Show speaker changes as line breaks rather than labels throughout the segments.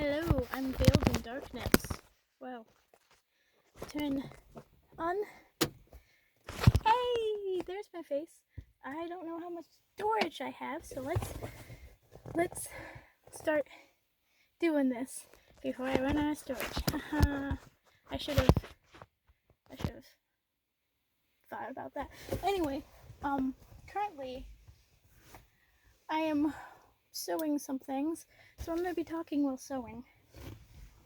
Hello, I'm veiled in darkness. Well, turn on. Hey, there's my face. I don't know how much storage I have, so let's start doing this before I run out of storage. Haha. I should have thought about that. Anyway, currently I am sewing some things, so I'm gonna be talking while sewing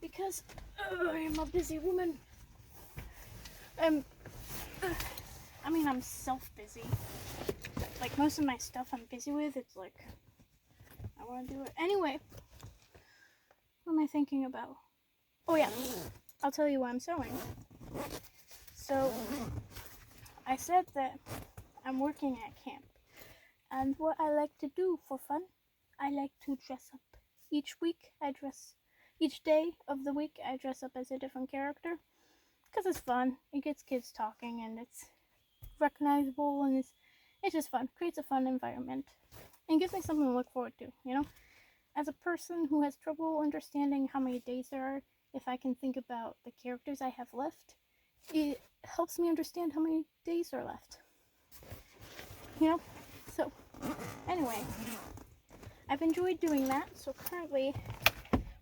because I am a busy woman. I'm self-busy. Like, most of my stuff I'm busy with, it's like, I want to do it. Anyway, what am I thinking about? Oh yeah, I'll tell you why I'm sewing. So, I said that I'm working at camp. And what I like to do for fun, I like to dress up. Each day of the week, I dress up as a different character. Because it's fun. It gets kids talking and it's recognizable and it's just fun. Creates a fun environment. And gives me something to look forward to, you know? As a person who has trouble understanding how many days there are, if I can think about the characters I have left, it helps me understand how many days are left. You know? So, anyway, I've enjoyed doing that. So currently,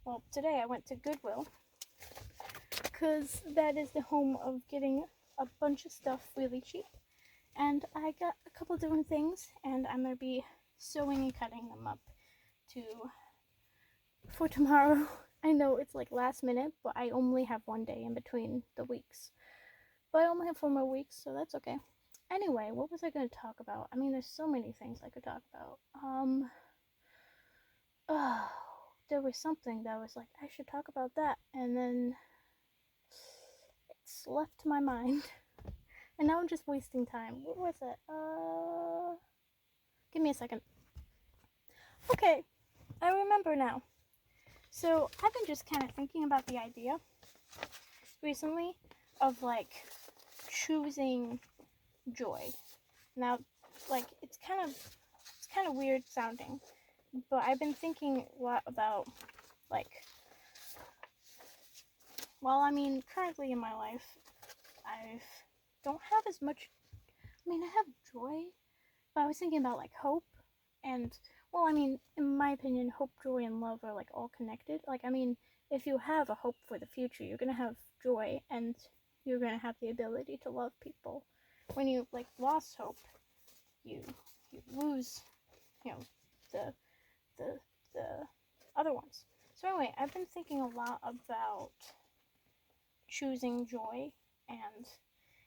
well, today I went to Goodwill, because that is the home of getting a bunch of stuff really cheap. And I got a couple different things, and I'm going to be sewing and cutting them up for tomorrow. I know it's like last minute, but I only have one day in between the weeks. But I only have 4 more weeks, so that's okay. Anyway, what was I going to talk about? I mean, there's so many things I could talk about. There was something that was like, I should talk about that, and then it's left my mind. And now I'm just wasting time. What was it? Give me a second. Okay, I remember now. So, I've been just kind of thinking about the idea recently of, like, choosing joy. Now, like, it's kind of weird sounding, but I've been thinking a lot about, like, well, I mean, currently in my life, I don't have as much, I have joy, but I was thinking about, like, hope, and, well, I mean, in my opinion, hope, joy, and love are, like, all connected. Like, I mean, if you have a hope for the future, you're gonna have joy, and you're gonna have the ability to love people. When you, like, lost hope, you lose, you know, the other ones. So anyway, I've been thinking a lot about choosing joy, and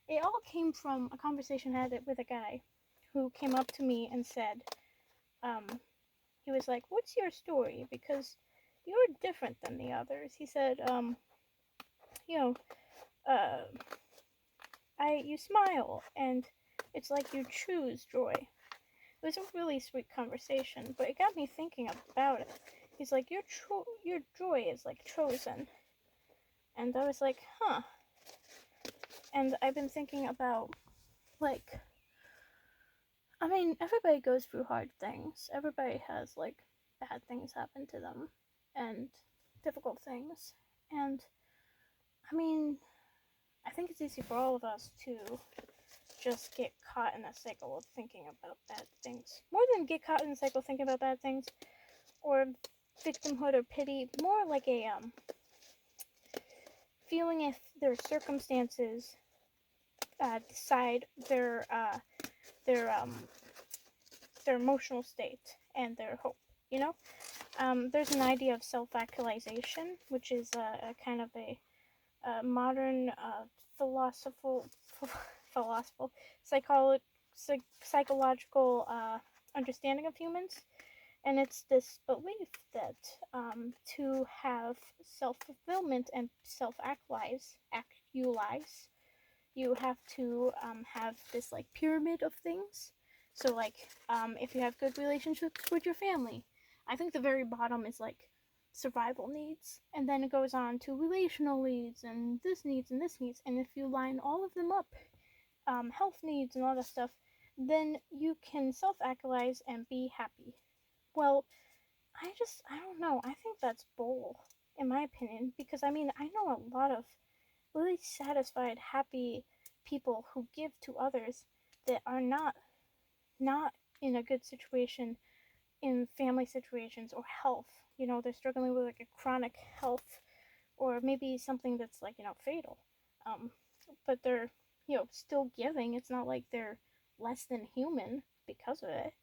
it all came from a conversation I had with a guy who came up to me and said, he was like, "What's your story? Because you're different than the others." He said, you smile, and it's like you choose joy. It was a really sweet conversation, but it got me thinking about it. He's like, your joy is like chosen. And I was like, huh. And I've been thinking about, like, I mean, everybody goes through hard things. Everybody has, like, bad things happen to them, and difficult things. And, I mean, I think it's easy for all of us to just get caught in a cycle of thinking about bad things. More than get caught in a cycle of thinking about bad things, or victimhood or pity, more like a, feeling if their circumstances, decide their emotional state and their hope, you know? There's an idea of self-actualization, which is a kind of a modern psychological understanding of humans, and it's this belief that to have self-fulfillment and self-actualize, you have to have this, like, pyramid of things. So, like, if you have good relationships with your family, I think the very bottom is, like, survival needs, and then it goes on to relational needs, and this needs, and this needs, and if you line all of them up, health needs and all that stuff, then you can self-actualize and be happy. Well, I don't know, I think that's bull. in my opinion, because I mean, I know a lot of really satisfied, happy people who give to others that are not in a good situation in family situations or health. You know, they're struggling with like a chronic health or maybe something that's like, fatal. Um, but they're, still giving. It's not like they're less than human because of it.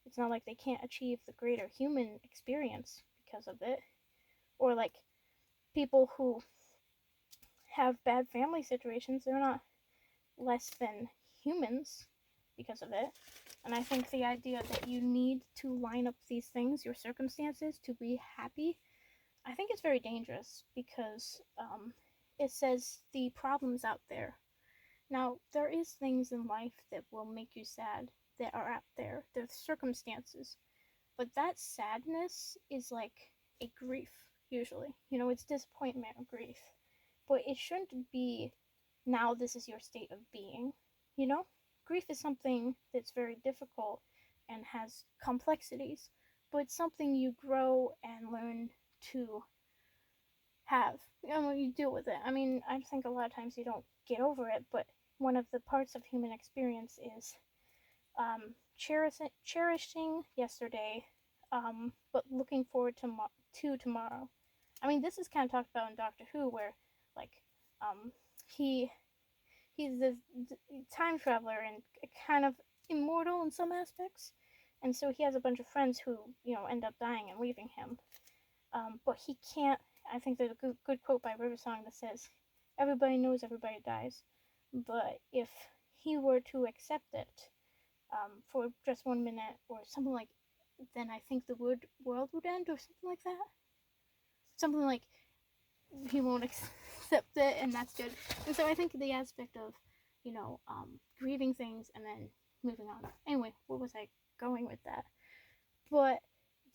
It's not like they can't achieve the greater human experience because of it. Or like people who have bad family situations, they're not less than humans because of it. And I think the idea that you need to line up these things, your circumstances, to be happy, I think it's very dangerous because it says the problems out there. Now, there is things in life that will make you sad that are out there. There's circumstances. But that sadness is like a grief, usually. It's disappointment or grief. But it shouldn't be now this is your state of being, you know? Grief is something that's very difficult and has complexities, but it's something you grow and learn to have. You deal with it. I mean, I think a lot of times you don't get over it, but one of the parts of human experience is cherishing yesterday, but looking forward to tomorrow. I mean, this is kind of talked about in Doctor Who, where like he he's this time traveler and kind of immortal in some aspects, and so he has a bunch of friends who end up dying and leaving him. But he can't. I think there's a good quote by River Song that says, "Everybody knows everybody dies, but if he were to accept it for just 1 minute or something like, then I think the world would end or something like that. Something like he won't accept it, and that's good. And so I think the aspect of, grieving things and then moving on. Anyway, where was I going with that? But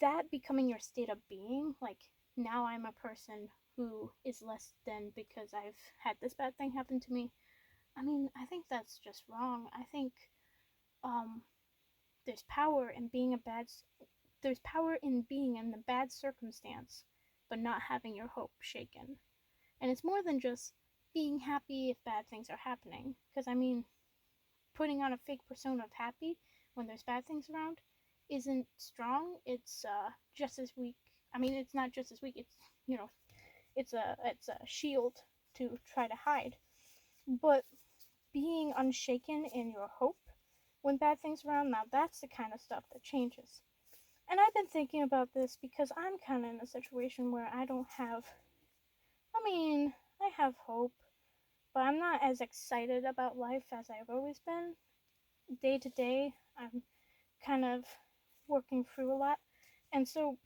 that becoming your state of being, like now I'm a person who is less than because I've had this bad thing happen to me. I mean, I think that's just wrong. I think there's power in being there's power in being in the bad circumstance, but not having your hope shaken. And it's more than just being happy if bad things are happening. Because, I mean, putting on a fake persona of happy when there's bad things around isn't strong. It's just as weak. I mean, it's not just as weak. It's, it's a shield to try to hide. But being unshaken in your hope when bad things are around, now that's the kind of stuff that changes. And I've been thinking about this because I'm kind of in a situation where I don't have, I have hope, but I'm not as excited about life as I've always been. Day to day, I'm kind of working through a lot. And so,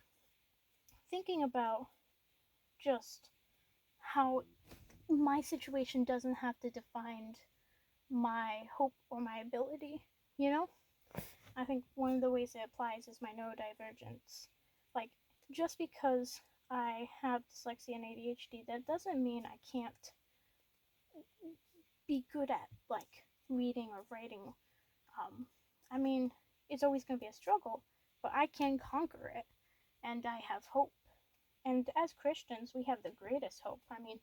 thinking about just how my situation doesn't have to define my hope or my ability, I think one of the ways it applies is my neurodivergence. Like, just because I have dyslexia and ADHD, that doesn't mean I can't be good at, like, reading or writing. I mean, it's always going to be a struggle, but I can conquer it, and I have hope. And as Christians, we have the greatest hope. I mean,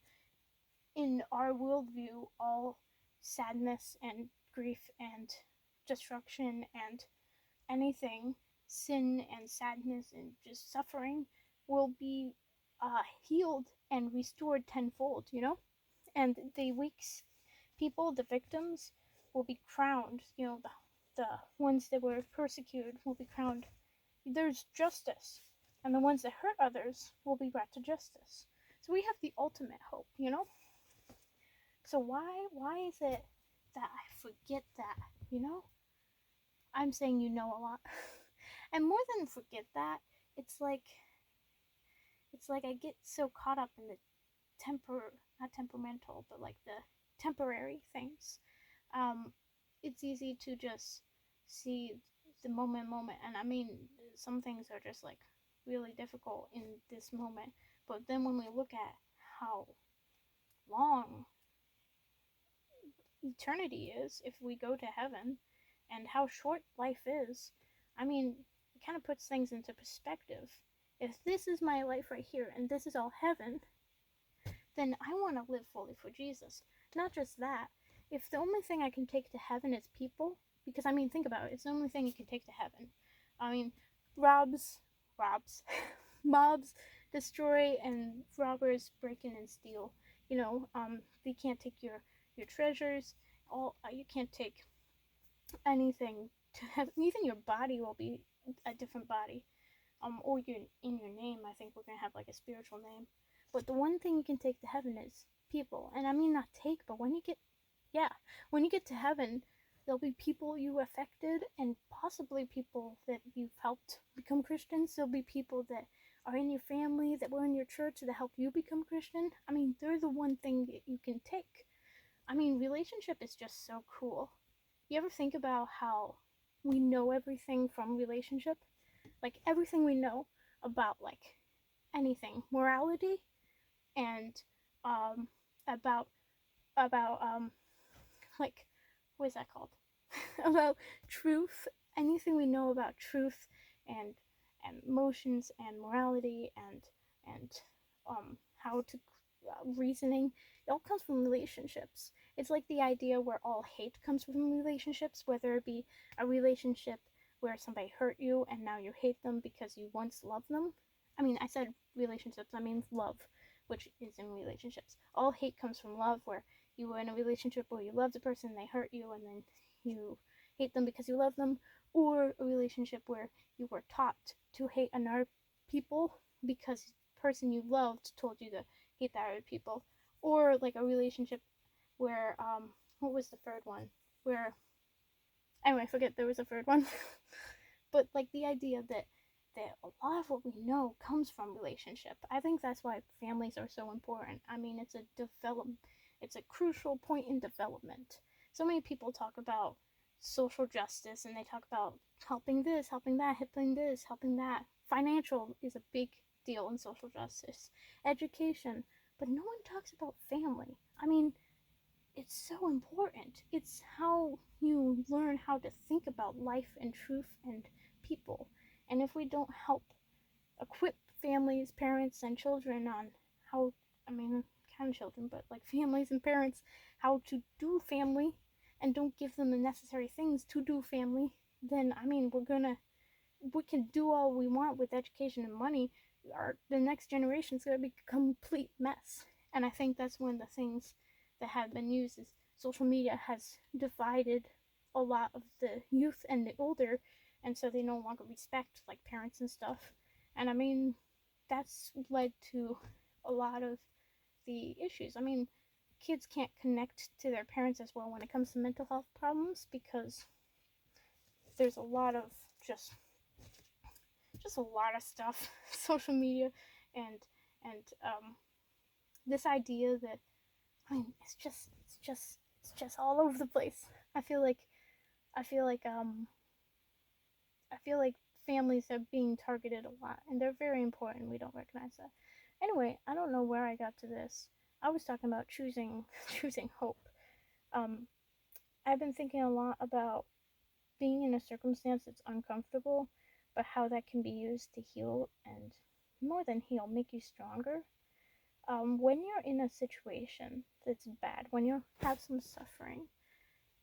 in our worldview, all sadness and grief and destruction and anything, sin and sadness and just suffering, will be healed and restored tenfold, And the weak people, the victims, will be crowned, the ones that were persecuted will be crowned. There's justice, and the ones that hurt others will be brought to justice. So we have the ultimate hope, So why is it that I forget that, I'm saying a lot. And more than forget that, it's like I get so caught up in the not temperamental, but like the temporary things. It's easy to just see the moment, and I mean, some things are just like really difficult in this moment. But then when we look at how long eternity is if we go to heaven, and how short life is, I mean, it kind of puts things into perspective. If this is my life right here and this is all heaven, then I want to live fully for Jesus. Not just that. If the only thing I can take to heaven is people, because I mean, think about it, it's the only thing you can take to heaven. I mean, robs, mobs destroy, and robbers break in and steal. They can't take your treasures. You can't take anything to have. Even your body will be a different body. Or in your name. I think we're gonna have like a spiritual name. But the one thing you can take to heaven is people. And I mean not take, but when you get to heaven, there'll be people you affected and possibly people that you've helped become Christians. There'll be people that are in your family, that were in your church, that helped you become Christian. I mean, they're the one thing that you can take. I mean, relationship is just so cool. You ever think about how we know everything from relationship? Like everything we know about like anything, morality, and um about like what is that called? About truth, anything we know about truth and emotions and morality and how to reasoning, it all comes from relationships. It's like the idea where all hate comes from relationships, whether it be a relationship where somebody hurt you and now you hate them because you once loved them. I mean, I said relationships, I mean love, which is in relationships. All hate comes from love, where you were in a relationship where you loved a person, they hurt you, and then you hate them because you love them, or a relationship where you were taught to hate another people because the person you loved told you to hate that other people, or like a relationship where what was the third one? Where anyway, I forget there was a third one. But like the idea that a lot of what we know comes from relationship. I think that's why families are so important. I mean, it's a crucial point in development. So many people talk about social justice and they talk about helping this, helping that, helping this, helping that. Financial is a big deal in social justice. Education, but no one talks about family. I mean, it's so important. It's how you learn how to think about life and truth and people. And if we don't help equip families, parents, and children on how, I mean, kind of children, but like families and parents, how to do family, and don't give them the necessary things to do family, then I mean, we can do all we want with education and money. The next generation is gonna be a complete mess. And I think that's one of the things that have been used is social media has divided a lot of the youth and the older, and so they no longer respect like parents and stuff. And I mean, that's led to a lot of the issues. I mean, kids can't connect to their parents as well when it comes to mental health problems because there's a lot of just a lot of stuff, social media, and this idea that I mean, it's just all over the place. I feel like I feel like I feel like families are being targeted a lot, and they're very important. We don't recognize that. Anyway, I don't know where I got to this. I was talking about choosing choosing hope. Um, I've been thinking a lot about being in a circumstance that's uncomfortable, but how that can be used to heal and more than heal, make you stronger. When you're in a situation that's bad, when you have some suffering,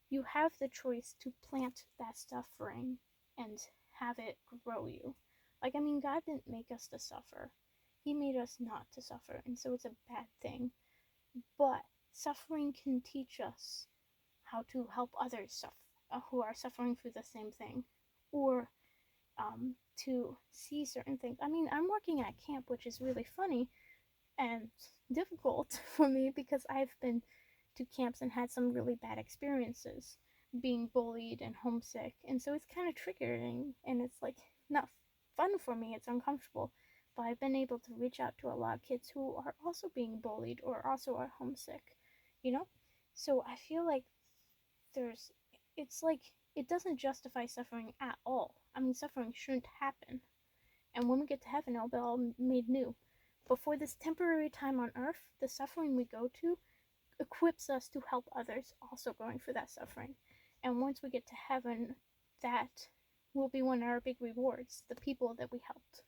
you have the choice to plant that suffering and have it grow you. Like, I mean, God didn't make us to suffer. He made us not to suffer, and so it's a bad thing. But suffering can teach us how to help others who are suffering through the same thing, or to see certain things. I mean, I'm working at camp, which is really funny and difficult for me because I've been to camps and had some really bad experiences being bullied and homesick, and so it's kind of triggering and it's like not fun for me. It's uncomfortable, but I've been able to reach out to a lot of kids who are also being bullied or also are homesick, you know. So I feel like there's it's like it doesn't justify suffering at all. I mean, suffering shouldn't happen, and when we get to heaven it'll be all made new. But for this temporary time on earth, the suffering we go to equips us to help others also going through that suffering. And once we get to heaven, that will be one of our big rewards, the people that we helped.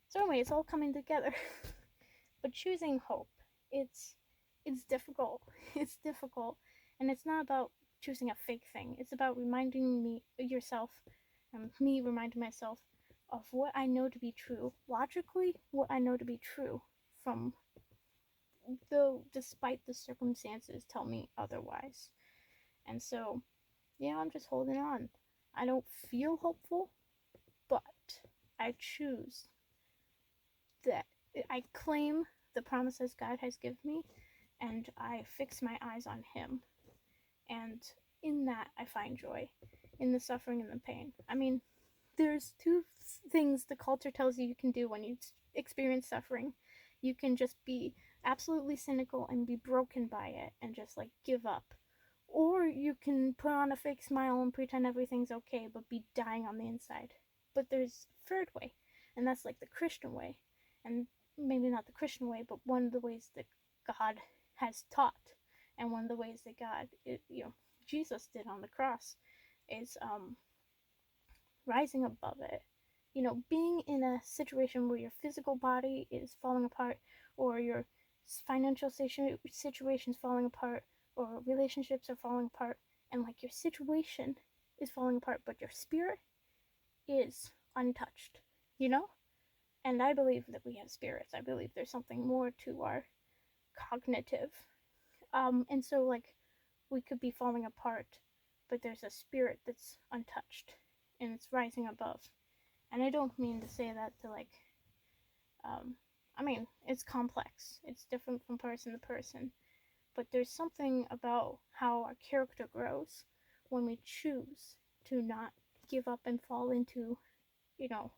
So anyway, it's all coming together. But choosing hope, it's it's difficult. It's difficult, and it's not about choosing a fake thing. It's about reminding me reminding myself of what I know to be true logically, what I know to be true from though despite the circumstances tell me otherwise. And so, yeah, I'm just holding on. I don't feel hopeful, but I choose that I claim the promises God has given me and I fix my eyes on Him. And in that, I find joy in the suffering and the pain. I mean, there's two things the culture tells you can do when you experience suffering. You can just be absolutely cynical and be broken by it and just like give up. Or you can put on a fake smile and pretend everything's okay but be dying on the inside. But there's a third way, and that's like the Christian way. And maybe not the Christian way, but one of the ways that God has taught, and one of the ways that Jesus did on the cross is rising above it. Being in a situation where your physical body is falling apart, or your financial situation's falling apart, or relationships are falling apart, and like your situation is falling apart, but your spirit is untouched, you know? And I believe that we have spirits. I believe there's something more to our cognitive. And so, like, we could be falling apart, but there's a spirit that's untouched and it's rising above. And I don't mean to say that to like, I mean, it's complex. It's different from person to person. But there's something about how our character grows when we choose to not give up and fall into, you know,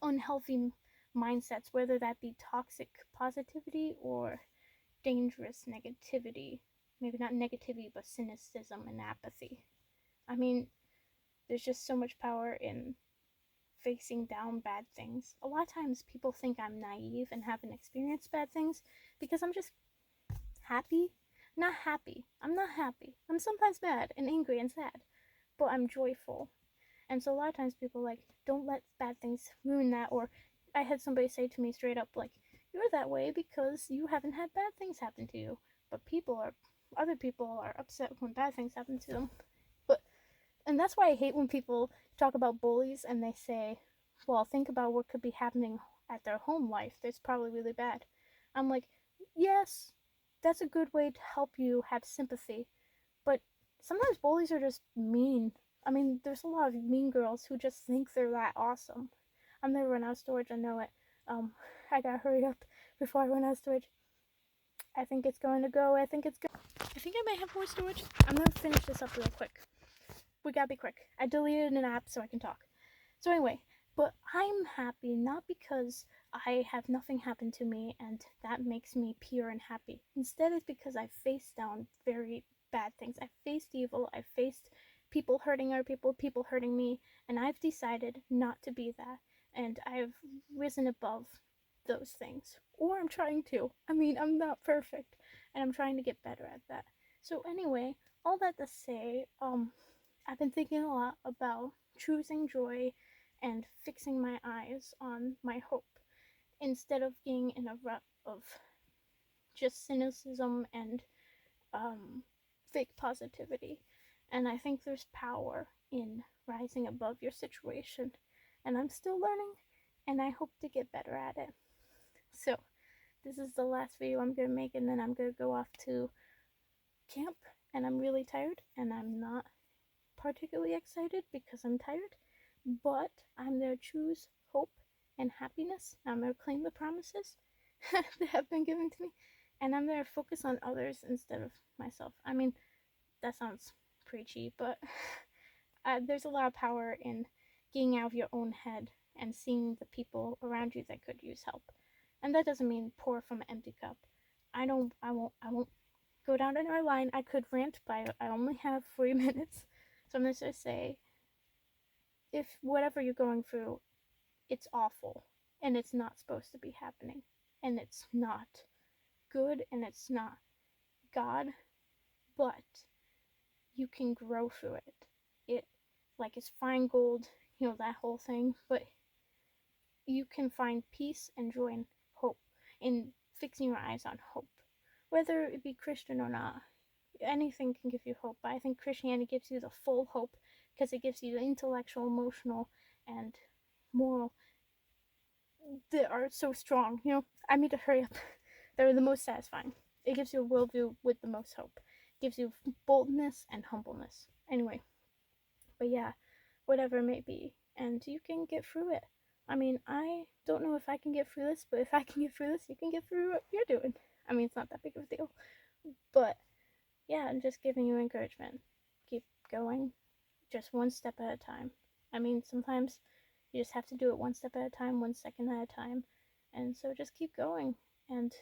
unhealthy mindsets, whether that be toxic positivity or dangerous negativity. Maybe not negativity, but cynicism and apathy. I mean, there's just so much power in facing down bad things. A lot of times people think I'm naive and haven't experienced bad things because I'm just happy. Not happy. I'm not happy. I'm sometimes mad and angry and sad, but I'm joyful. And so a lot of times people like, don't let bad things ruin that. Or I had somebody say to me straight up, like, you're that way because you haven't had bad things happen to you. But other people are upset when bad things happen to them. And that's why I hate when people talk about bullies and they say, well, think about what could be happening at their home life. That's probably really bad. I'm like, yes, that's a good way to help you have sympathy. But sometimes bullies are just mean. I mean, there's a lot of mean girls who just think they're that awesome. I'm gonna run out of storage, I know it. I gotta hurry up before I run out of storage. I think it's going to go. I think I might have more storage. I'm gonna finish this up real quick. We gotta be quick. I deleted an app so I can talk. So anyway, but I'm happy not because I have nothing happen to me and that makes me pure and happy. Instead, it's because I faced down very bad things. I faced evil. I faced people hurting other people, people hurting me, and I've decided not to be that. And I've risen above those things. Or I'm trying to. I mean, I'm not perfect, and I'm trying to get better at that. So anyway, all that to say, I've been thinking a lot about choosing joy and fixing my eyes on my hope instead of being in a rut of just cynicism and fake positivity. And I think there's power in rising above your situation. And I'm still learning, and I hope to get better at it. So, this is the last video I'm going to make, and then I'm going to go off to camp, and I'm really tired, and I'm not particularly excited because I'm tired, but I'm there to choose hope and happiness. I'm there to claim the promises that have been given to me, and I'm there to focus on others instead of myself. I mean, that sounds preachy, but there's a lot of power in getting out of your own head and seeing the people around you that could use help. And that doesn't mean pour from an empty cup. I won't go down another line. I could rant, but I only have 3 minutes. So I'm going to just say, if whatever you're going through, it's awful, and it's not supposed to be happening, and it's not good, and it's not God, but you can grow through it. Like it's fine gold, that whole thing, but you can find peace and joy and hope in fixing your eyes on hope. Whether it be Christian or not, anything can give you hope. But I think Christianity gives you the full hope because it gives you the intellectual, emotional, and moral that are so strong. You know, I need to hurry up. They're the most satisfying. It gives you a worldview with the most hope. It gives you boldness and humbleness. Anyway, but yeah, whatever it may be, and you can get through it. I mean, I don't know if I can get through this, but if I can get through this, you can get through what you're doing. I mean, it's not that big of a deal, but yeah, I'm just giving you encouragement. Keep going, just one step at a time. I mean, sometimes you just have to do it one step at a time, 1 second at a time, and so just keep going and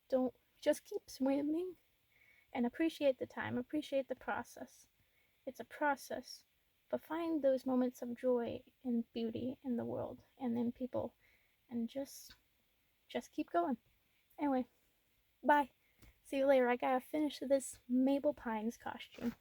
don't just keep swimming and appreciate the time, appreciate the process. It's a process, but find those moments of joy and beauty in the world and in people, and just keep going. Anyway, bye. See you later. I gotta finish this Mabel Pines costume.